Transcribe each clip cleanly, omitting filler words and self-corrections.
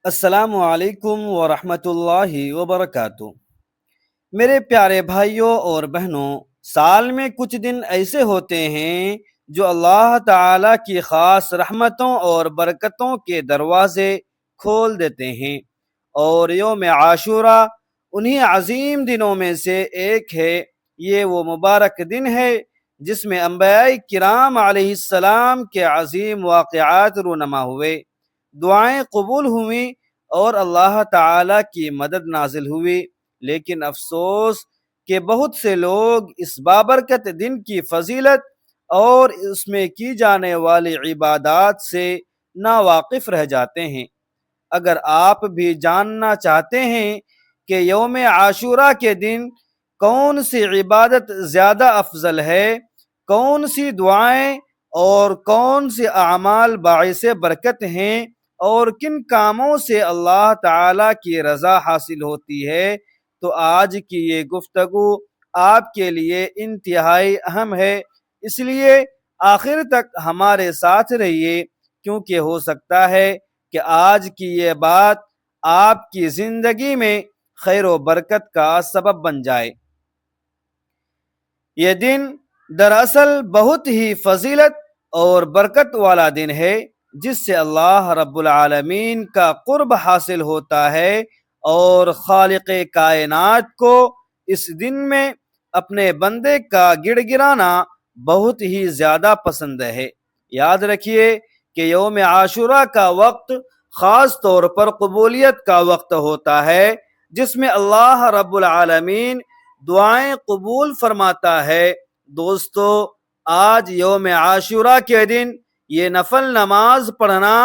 السلام علیکم ورحمۃ اللہ وبرکاتہ۔ میرے پیارے بھائیوں اور بہنوں، سال میں کچھ دن ایسے ہوتے ہیں جو اللہ تعالیٰ کی خاص رحمتوں اور برکتوں کے دروازے کھول دیتے ہیں، اور یوم عاشورہ انہی عظیم دنوں میں سے ایک ہے۔ یہ وہ مبارک دن ہے جس میں انبیاء کرام علیہ السلام کے عظیم واقعات رونما ہوئے، دعائیں قبول ہوئیں اور اللہ تعالی کی مدد نازل ہوئی۔ لیکن افسوس کہ بہت سے لوگ اس بابرکت دن کی فضیلت اور اس میں کی جانے والی عبادات سے ناواقف رہ جاتے ہیں۔ اگر آپ بھی جاننا چاہتے ہیں کہ یوم عاشورہ کے دن کون سی عبادت زیادہ افضل ہے، کون سی دعائیں اور کون سے اعمال باعث برکت ہیں، اور کن کاموں سے اللہ تعالی کی رضا حاصل ہوتی ہے، تو آج کی یہ گفتگو آپ کے لیے انتہائی اہم ہے۔ اس لیے آخر تک ہمارے ساتھ رہیے، کیونکہ ہو سکتا ہے کہ آج کی یہ بات آپ کی زندگی میں خیر و برکت کا سبب بن جائے۔ یہ دن دراصل بہت ہی فضیلت اور برکت والا دن ہے، جس سے اللہ رب العالمین کا قرب حاصل ہوتا ہے، اور خالق کائنات کو اس دن میں اپنے بندے کا گڑ گرانا بہت ہی زیادہ پسند ہے۔ یاد رکھیے کہ یوم عاشورہ کا وقت خاص طور پر قبولیت کا وقت ہوتا ہے، جس میں اللہ رب العالمین دعائیں قبول فرماتا ہے۔ دوستو، آج یوم عاشورہ کے دن یہ نفل نماز پڑھنا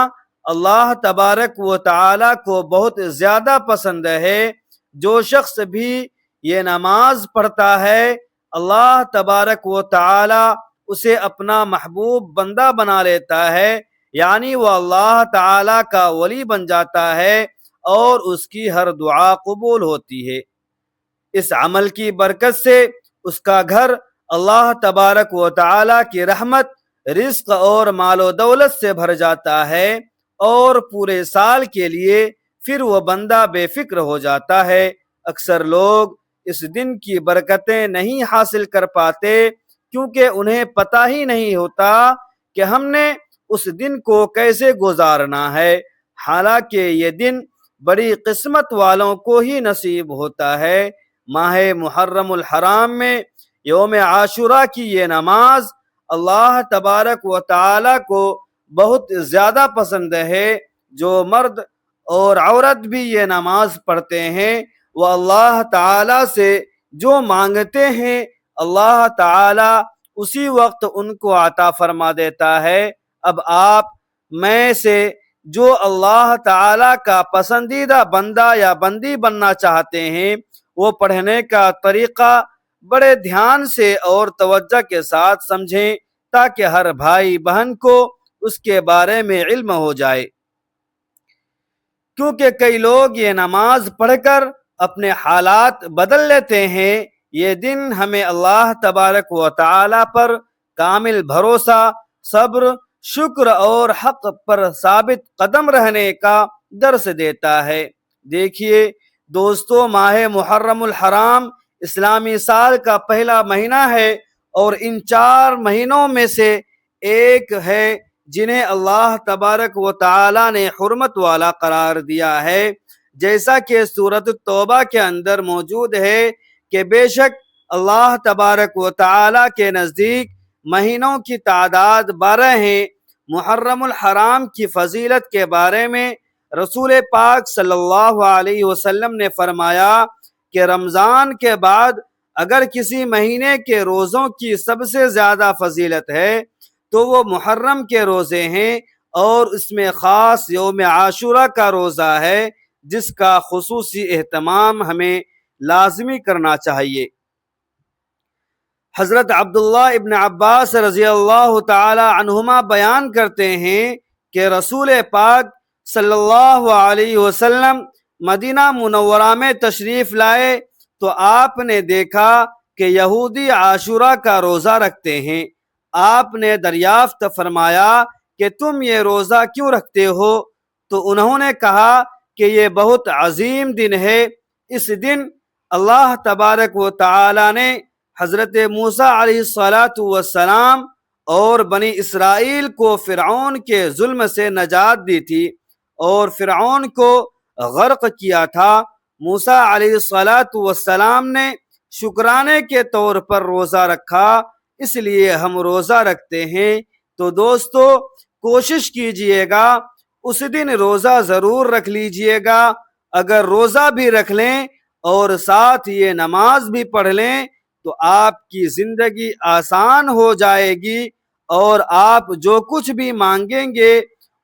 اللہ تبارک و تعالی کو بہت زیادہ پسند ہے۔ جو شخص بھی یہ نماز پڑھتا ہے، اللہ تبارک و تعالی اسے اپنا محبوب بندہ بنا لیتا ہے، یعنی وہ اللہ تعالی کا ولی بن جاتا ہے، اور اس کی ہر دعا قبول ہوتی ہے۔ اس عمل کی برکت سے اس کا گھر اللہ تبارک و تعالی کی رحمت، رزق اور مال و دولت سے بھر جاتا ہے، اور پورے سال کے لیے پھر وہ بندہ بے فکر ہو جاتا ہے۔ اکثر لوگ اس دن کی برکتیں نہیں حاصل کر پاتے، کیونکہ انہیں پتہ ہی نہیں ہوتا کہ ہم نے اس دن کو کیسے گزارنا ہے۔ حالانکہ یہ دن بڑی قسمت والوں کو ہی نصیب ہوتا ہے۔ ماہ محرم الحرام میں یوم عاشورہ کی یہ نماز اللہ تبارک و تعالی کو بہت زیادہ پسند ہے۔ جو مرد اور عورت بھی یہ نماز پڑھتے ہیں، وہ اللہ تعالی سے جو مانگتے ہیں، اللہ تعالی اسی وقت ان کو عطا فرما دیتا ہے۔ اب آپ میں سے جو اللہ تعالی کا پسندیدہ بندہ یا بندی بننا چاہتے ہیں، وہ پڑھنے کا طریقہ بڑے دھیان سے اور توجہ کے ساتھ سمجھیں، تاکہ ہر بھائی بہن کو اس کے بارے میں علم ہو جائے۔ کیونکہ کئی لوگ یہ نماز پڑھ کر اپنے حالات بدل لیتے ہیں۔ یہ دن ہمیں اللہ تبارک و تعالی پر کامل بھروسہ، صبر، شکر اور حق پر ثابت قدم رہنے کا درس دیتا ہے۔ دیکھیے دوستو، ماہ محرم الحرام اسلامی سال کا پہلا مہینہ ہے، اور ان 4 مہینوں میں سے ایک ہے جنہیں اللہ تبارک و تعالی نے حرمت والا قرار دیا ہے۔ جیسا کہ سورۃ التوبہ کے اندر موجود ہے کہ بے شک اللہ تبارک و تعالی کے نزدیک مہینوں کی تعداد 12 ہیں۔ محرم الحرام کی فضیلت کے بارے میں رسول پاک صلی اللہ علیہ وسلم نے فرمایا کہ رمضان کے بعد اگر کسی مہینے کے روزوں کی سب سے زیادہ فضیلت ہے تو وہ محرم کے روزے ہیں، اور اس میں خاص یوم عاشورہ کا روزہ ہے، جس کا خصوصی اہتمام ہمیں لازمی کرنا چاہیے۔ حضرت عبداللہ ابن عباس رضی اللہ تعالی عنہما بیان کرتے ہیں کہ رسول پاک صلی اللہ علیہ وسلم مدینہ منورہ میں تشریف لائے تو آپ نے دیکھا کہ یہودی عاشورہ کا روزہ رکھتے ہیں۔ آپ نے دریافت فرمایا کہ تم یہ روزہ کیوں رکھتے ہو؟ تو انہوں نے کہا کہ یہ بہت عظیم دن ہے۔ اس دن اللہ تبارک و تعالی نے حضرت موسیٰ علیہ السلام اور بنی اسرائیل کو فرعون کے ظلم سے نجات دی تھی اور فرعون کو غرق کیا تھا۔ موسیٰ علیہ السلام نے شکرانے کے طور پر روزہ رکھا، اس لیے ہم روزہ رکھتے ہیں۔ تو دوستو، کوشش کیجئے گا اس دن روزہ ضرور رکھ لیجئے گا۔ اگر روزہ بھی رکھ لیں اور ساتھ یہ نماز بھی پڑھ لیں تو آپ کی زندگی آسان ہو جائے گی اور آپ جو کچھ بھی مانگیں گے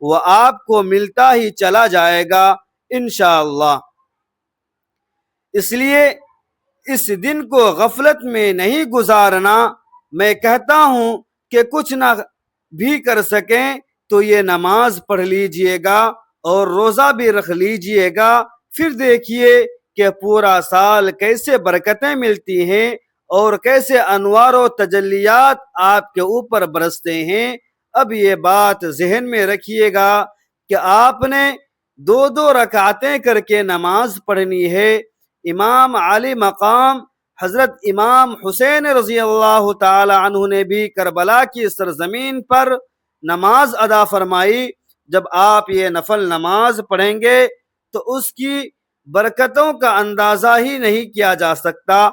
وہ آپ کو ملتا ہی چلا جائے گا انشاءاللہ۔ اس لیے اس دن کو غفلت میں نہیں گزارنا۔ میں کہتا ہوں کہ کچھ نہ بھی کر سکیں تو یہ نماز پڑھ لیجئے گا اور روزہ بھی رکھ لیجئے گا، پھر دیکھیے کہ پورا سال کیسے برکتیں ملتی ہیں اور کیسے انوار و تجلیات آپ کے اوپر برستے ہیں۔ اب یہ بات ذہن میں رکھیے گا کہ آپ نے 2 رکعتیں کر کے نماز پڑھنی ہے۔ امام علی مقام حضرت امام حسین رضی اللہ تعالی عنہ نے بھی کربلا کی سرزمین پر نماز ادا فرمائی۔ جب آپ یہ نفل نماز پڑھیں گے تو اس کی برکتوں کا اندازہ ہی نہیں کیا جا سکتا۔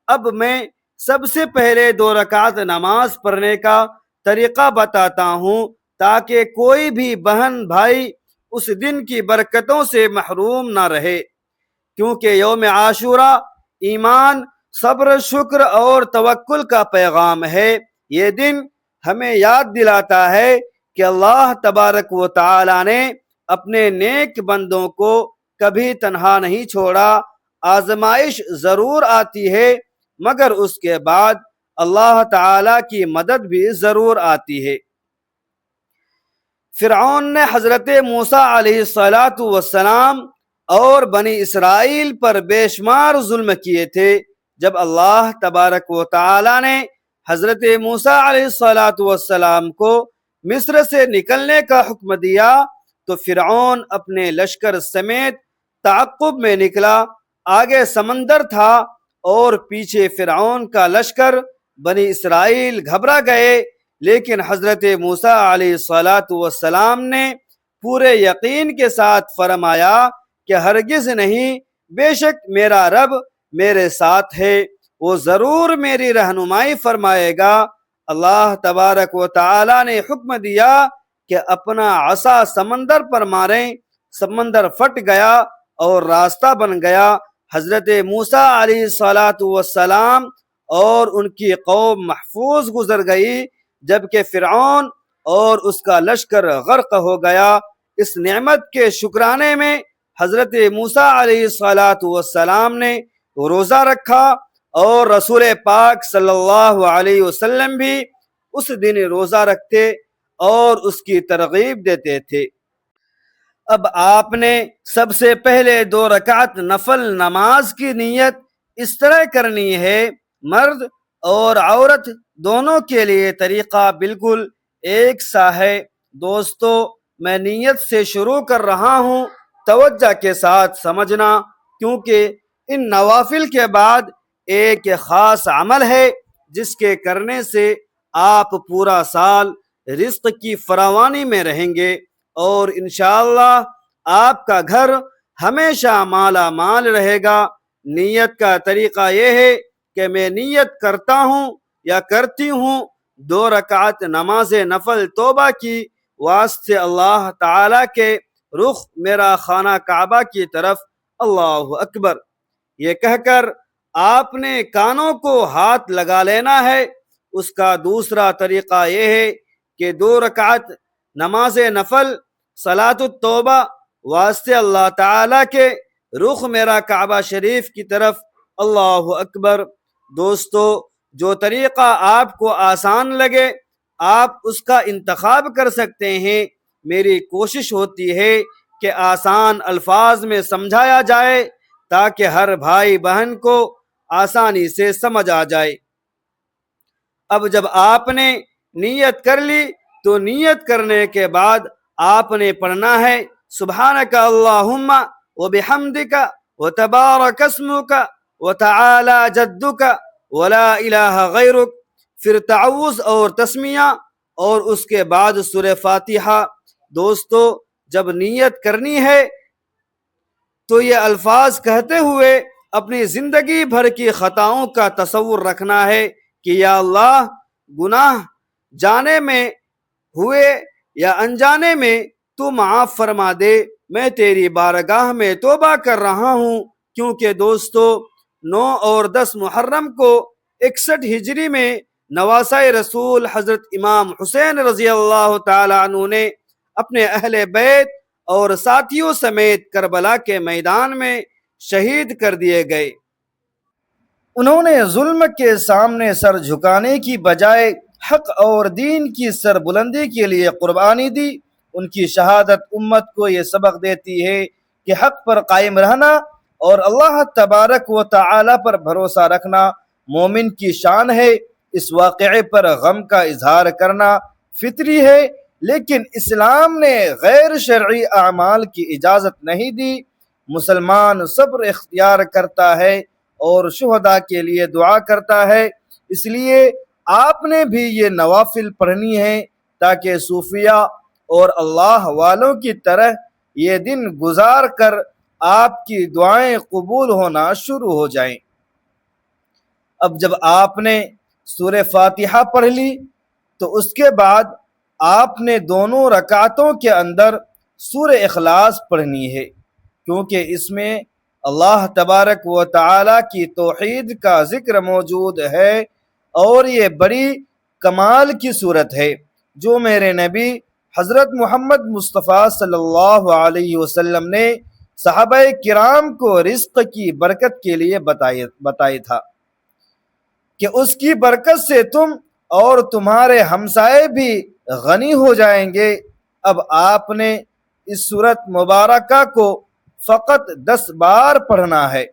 اب میں سب سے پہلے 2 رکعت نماز پڑھنے کا طریقہ بتاتا ہوں تاکہ کوئی بھی بہن بھائی اس دن کی برکتوں سے محروم نہ رہے، کیونکہ یوم عاشورہ ایمان، صبر، شکر اور توکل کا پیغام ہے۔ یہ دن ہمیں یاد دلاتا ہے کہ اللہ تبارک و تعالی نے اپنے نیک بندوں کو کبھی تنہا نہیں چھوڑا۔ آزمائش ضرور آتی ہے مگر اس کے بعد اللہ تعالی کی مدد بھی ضرور آتی ہے۔ فرعون نے حضرت موسیٰ علیہ السلام اور بنی اسرائیل پر بے شمار ظلم کیے تھے۔ جب اللہ تبارک و تعالی نے حضرت موسیٰ علیہ السلام کو مصر سے نکلنے کا حکم دیا تو فرعون اپنے لشکر سمیت تعقب میں نکلا۔ آگے سمندر تھا اور پیچھے فرعون کا لشکر۔ بنی اسرائیل گھبرا گئے، لیکن حضرت موسیٰ علیہ السلام نے پورے یقین کے ساتھ فرمایا کہ ہرگز نہیں، بے شک میرا رب میرے ساتھ ہے، وہ ضرور میری رہنمائی فرمائے گا۔ اللہ تبارک و تعالی نے حکم دیا کہ اپنا عصا سمندر پر ماریں۔ سمندر پھٹ گیا اور راستہ بن گیا۔ حضرت موسیٰ علیہ السلام اور ان کی قوم محفوظ گزر گئی، جبکہ فرعون اور اس کا لشکر غرق ہو گیا۔ اس نعمت کے شکرانے میں حضرت موسیٰ علیہ السلام نے روزہ رکھا اور رسول پاک صلی اللہ علیہ وسلم بھی اس دن روزہ رکھتے اور اس کی ترغیب دیتے تھے۔ اب آپ نے سب سے پہلے 2 رکعت نفل نماز کی نیت اس طرح کرنی ہے۔ مرد اور عورت دونوں کے لیے طریقہ بالکل ایک سا ہے۔ دوستو، میں نیت سے شروع کر رہا ہوں، توجہ کے ساتھ سمجھنا، کیونکہ ان نوافل کے بعد ایک خاص عمل ہے جس کے کرنے سے آپ پورا سال رزق کی فراوانی میں رہیں گے اور انشاءاللہ آپ کا گھر ہمیشہ مالا مال رہے گا۔ نیت کا طریقہ یہ ہے کہ میں نیت کرتا ہوں یا کرتی ہوں 2 رکعت نماز نفل توبہ کی واسطے اللہ تعالی کے رخ میرا خانہ کعبہ کی طرف، اللہ اکبر، یہ کہہ کر آپ نے کانوں کو ہاتھ لگا لینا ہے۔ اس کا دوسرا طریقہ یہ ہے کہ 2 رکعت نماز نفل صلاۃ التوبہ واسطے اللہ تعالی کے رخ میرا کعبہ شریف کی طرف، اللہ اکبر۔ دوستو، جو طریقہ آپ کو آسان لگے آپ اس کا انتخاب کر سکتے ہیں۔ میری کوشش ہوتی ہے کہ آسان الفاظ میں سمجھایا جائے تاکہ ہر بھائی بہن کو آسانی سے سمجھ آ جائے۔ اب جب آپ نے نیت کر لی تو نیت کرنے کے بعد آپ نے پڑھنا ہے سبحانک اللہم وبحمدک وتبارک اسمک وتعالی جدک ولا الہ غیرک، پھر تعوذ اور تسمیہ، اور اس کے بعد سورہ فاتحہ۔ دوستو، جب نیت کرنی ہے تو یہ الفاظ کہتے ہوئے اپنی زندگی بھر کی خطاؤں کا تصور رکھنا ہے کہ یا اللہ، گناہ جانے میں ہوئے یا انجانے میں تو معاف فرما دے، میں تیری بارگاہ میں توبہ کر رہا ہوں۔ کیونکہ دوستو، 9 اور 10 محرم کو 61 ہجری میں نواسۂ رسول حضرت امام حسین رضی اللہ تعالی عنہ نے اپنے اہل بیت اور ساتھیوں سمیت کربلا کے میدان میں شہید کر دیے گئے۔ انہوں نے ظلم کے سامنے سر جھکانے کی بجائے حق اور دین کی سر بلندی کے لیے قربانی دی۔ ان کی شہادت امت کو یہ سبق دیتی ہے کہ حق پر قائم رہنا اور اللہ تبارک و تعالی پر بھروسہ رکھنا مومن کی شان ہے۔ اس واقعے پر غم کا اظہار کرنا فطری ہے، لیکن اسلام نے غیر شرعی اعمال کی اجازت نہیں دی۔ مسلمان صبر اختیار کرتا ہے اور شہداء کے لیے دعا کرتا ہے۔ اس لیے آپ نے بھی یہ نوافل پڑھنی ہے تاکہ صوفیہ اور اللہ والوں کی طرح یہ دن گزار کر آپ کی دعائیں قبول ہونا شروع ہو جائیں۔ اب جب آپ نے سورہ فاتحہ پڑھ لی تو اس کے بعد آپ نے دونوں رکعتوں کے اندر سورہ اخلاص پڑھنی ہے، کیونکہ اس میں اللہ تبارک و تعالی کی توحید کا ذکر موجود ہے، اور یہ بڑی کمال کی صورت ہے جو میرے نبی حضرت محمد مصطفیٰ صلی اللہ علیہ وسلم نے صحابہ کرام کو رزق کی برکت کے لیے بتائی تھا کہ اس کی برکت سے تم اور تمہارے ہمسائے بھی غنی ہو جائیں گے۔ اب آپ نے اس سورت مبارکہ کو فقط 10 بار پڑھنا ہے،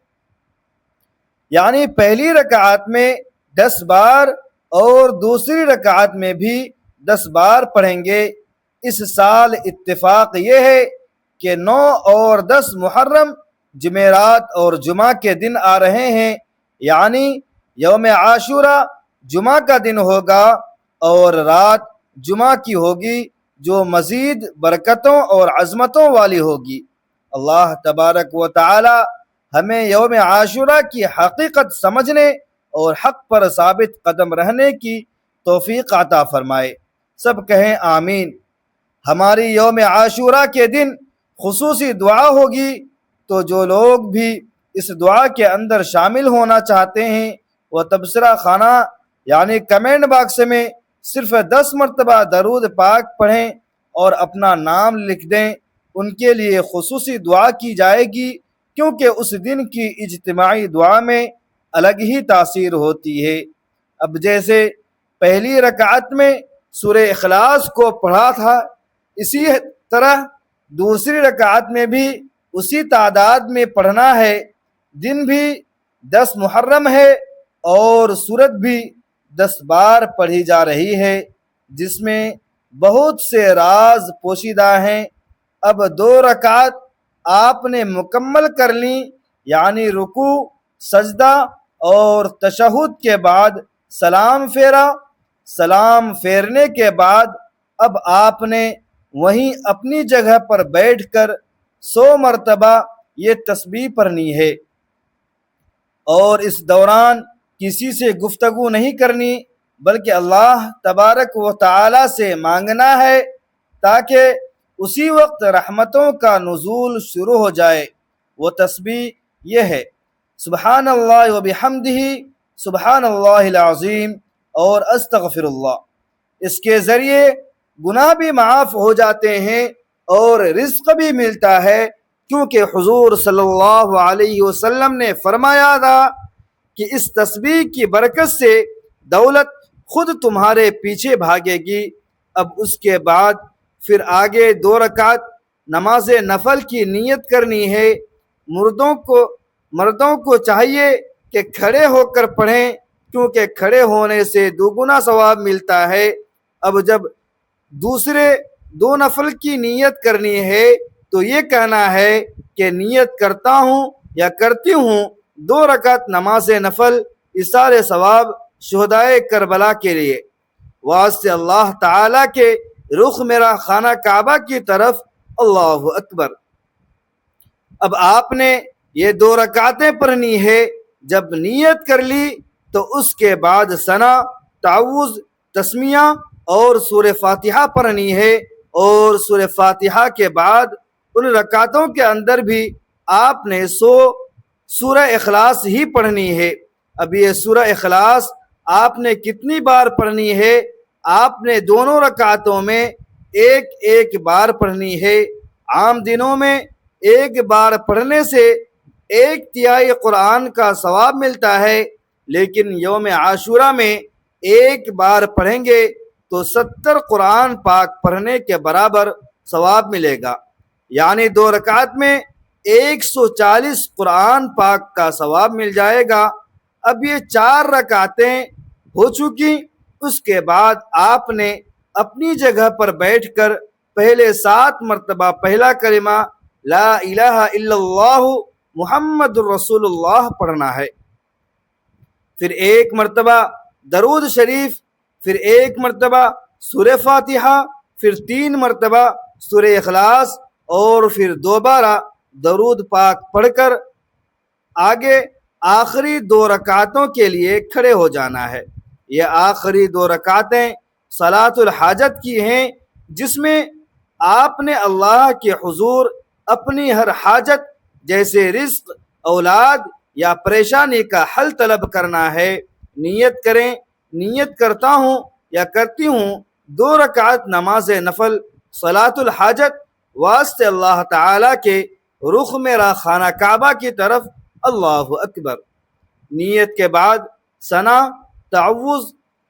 یعنی پہلی رکعت میں 10 بار اور دوسری رکعت میں بھی 10 بار پڑھیں گے۔ اس سال اتفاق یہ ہے کہ 9 اور 10 محرم جمعرات اور جمعہ کے دن آ رہے ہیں، یعنی یوم عاشورہ جمعہ کا دن ہوگا اور رات جمعہ کی ہوگی، جو مزید برکتوں اور عظمتوں والی ہوگی۔ اللہ تبارک و تعالی ہمیں یوم عاشورہ کی حقیقت سمجھنے اور حق پر ثابت قدم رہنے کی توفیق عطا فرمائے۔ سب کہیں آمین۔ ہماری یوم عاشورہ کے دن خصوصی دعا ہوگی، تو جو لوگ بھی اس دعا کے اندر شامل ہونا چاہتے ہیں وہ تبصرہ خانہ یعنی کمنٹ باکس میں صرف 10 مرتبہ درود پاک پڑھیں اور اپنا نام لکھ دیں۔ ان کے لیے خصوصی دعا کی جائے گی، کیونکہ اس دن کی اجتماعی دعا میں الگ ہی تاثیر ہوتی ہے۔ اب جیسے پہلی رکعت میں سورہ اخلاص کو پڑھا تھا، اسی طرح دوسری رکعت میں بھی اسی تعداد میں پڑھنا ہے۔ دن بھی 10 محرم ہے اور سورت بھی 10 بار پڑھی جا رہی ہے، جس میں بہت سے راز پوشیدہ ہیں۔ اب 2 رکعت آپ نے مکمل کر لیں، یعنی رکوع، سجدہ اور تشہد کے بعد سلام پھیرا۔ سلام پھیرنے کے بعد اب آپ نے وہیں اپنی جگہ پر بیٹھ کر 100 مرتبہ یہ تسبیح پڑھنی ہے، اور اس دوران کسی سے گفتگو نہیں کرنی، بلکہ اللہ تبارک و تعالی سے مانگنا ہے تاکہ اسی وقت رحمتوں کا نزول شروع ہو جائے۔ وہ تسبیح یہ ہے: سبحان اللہ و بحمدہ، سبحان اللہ العظیم، اور استغفر اللہ۔ اس کے ذریعے گناہ بھی معاف ہو جاتے ہیں اور رزق بھی ملتا ہے، کیونکہ حضور صلی اللہ علیہ وسلم نے فرمایا تھا کہ اس تسبیح کی برکت سے دولت خود تمہارے پیچھے بھاگے گی۔ اب اس کے بعد پھر آگے 2 رکعت نماز نفل کی نیت کرنی ہے۔ مردوں کو چاہیے کہ کھڑے ہو کر پڑھیں، کیونکہ کھڑے ہونے سے 2 گنا ثواب ملتا ہے۔ اب جب دوسرے 2 نفل کی نیت کرنی ہے تو یہ کہنا ہے کہ نیت کرتا ہوں یا کرتی ہوں 2 رکعت نماز نفل ایثار ثواب شہدائے کربلا کے لیے، واسطے اللہ تعالیٰ کے رخ میرا خانہ کعبہ کی طرف، اللہ اکبر۔ اب آپ نے یہ 2 رکعتیں پڑھنی ہے۔ جب نیت کر لی تو اس کے بعد ثنا، تعوذ، تسمیہ اور سورہ فاتحہ پڑھنی ہے، اور سورہ فاتحہ کے بعد ان رکعتوں کے اندر بھی آپ نے سورہ اخلاص ہی پڑھنی ہے۔ اب یہ سورہ اخلاص آپ نے کتنی بار پڑھنی ہے؟ آپ نے دونوں رکعتوں میں ایک بار پڑھنی ہے۔ عام دنوں میں 1 بار پڑھنے سے 1/3 قرآن کا ثواب ملتا ہے، لیکن یوم عاشورہ میں 1 بار پڑھیں گے تو 70 قرآن پاک پڑھنے کے برابر ثواب ملے گا، یعنی 2 رکعت میں 140 قرآن پاک کا ثواب مل جائے گا۔ اب یہ 4 رکعتیں ہو چکی، اس کے بعد آپ نے اپنی جگہ پر بیٹھ کر پہلے 7 مرتبہ پہلا کلمہ لا الہ الا اللہ محمد الرسول اللہ پڑھنا ہے، پھر 1 مرتبہ درود شریف، پھر 1 مرتبہ سورہ فاتحہ، پھر 3 مرتبہ سورہ اخلاص، اور پھر دوبارہ درود پاک پڑھ کر آگے آخری 2 رکعتوں کے لیے کھڑے ہو جانا ہے۔ یہ آخری 2 رکعتیں صلاۃ الحاجت کی ہیں، جس میں آپ نے اللہ کے حضور اپنی ہر حاجت جیسے رزق، اولاد یا پریشانی کا حل طلب کرنا ہے۔ نیت کریں، نیت کرتا ہوں یا کرتی ہوں 2 رکعت نماز نفل صلاۃ الحاجت، واسطے اللہ تعالیٰ کے رخ میرا خانہ کعبہ کی طرف، اللہ اکبر۔ نیت کے بعد ثنا، تعوذ،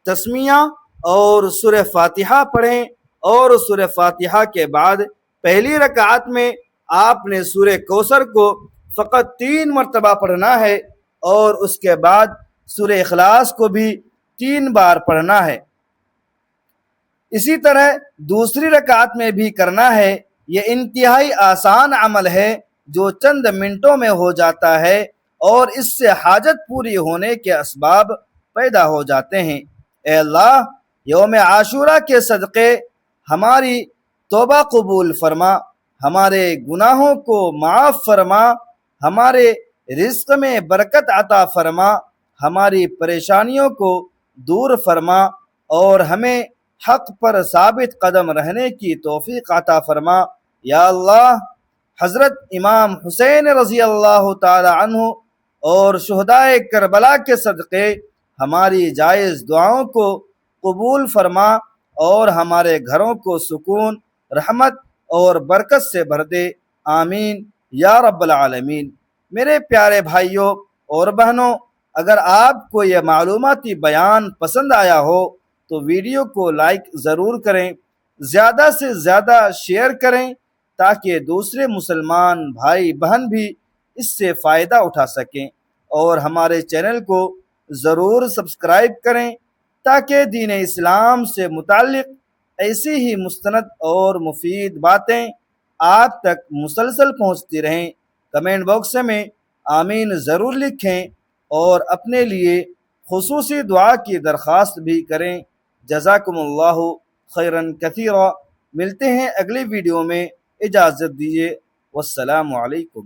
تسمیہ اور سورہ فاتحہ پڑھیں، اور سورہ فاتحہ کے بعد پہلی رکعت میں آپ نے سورہ کوثر کو فقط 3 مرتبہ پڑھنا ہے، اور اس کے بعد سورہ اخلاص کو بھی 3 بار پڑھنا ہے۔ اسی طرح دوسری رکعت میں بھی کرنا ہے۔ یہ انتہائی آسان عمل ہے جو چند منٹوں میں ہو جاتا ہے، اور اس سے حاجت پوری ہونے کے اسباب پیدا ہو جاتے ہیں۔ اے اللہ، یوم عاشورہ کے صدقے ہماری توبہ قبول فرما، ہمارے گناہوں کو معاف فرما، ہمارے رزق میں برکت عطا فرما، ہماری پریشانیوں کو دور فرما، اور ہمیں حق پر ثابت قدم رہنے کی توفیق عطا فرما۔ یا اللہ، حضرت امام حسین رضی اللہ تعالی عنہ اور شہدائے کربلا کے صدقے ہماری جائز دعاؤں کو قبول فرما، اور ہمارے گھروں کو سکون، رحمت اور برکت سے بھر دے، آمین یا رب العالمین۔ میرے پیارے بھائیوں اور بہنوں، اگر آپ کو یہ معلوماتی بیان پسند آیا ہو تو ویڈیو کو لائک ضرور کریں، زیادہ سے زیادہ شیئر کریں، تاکہ دوسرے مسلمان بھائی بہن بھی اس سے فائدہ اٹھا سکیں، اور ہمارے چینل کو ضرور سبسکرائب کریں تاکہ دین اسلام سے متعلق ایسی ہی مستند اور مفید باتیں آپ تک مسلسل پہنچتی رہیں۔ کمنٹ باکس میں آمین ضرور لکھیں، اور اپنے لیے خصوصی دعا کی درخواست بھی کریں۔ جزاکم اللہ خیرا کثیرا۔ ملتے ہیں اگلی ویڈیو میں، اجازت دیجیے، والسلام علیکم۔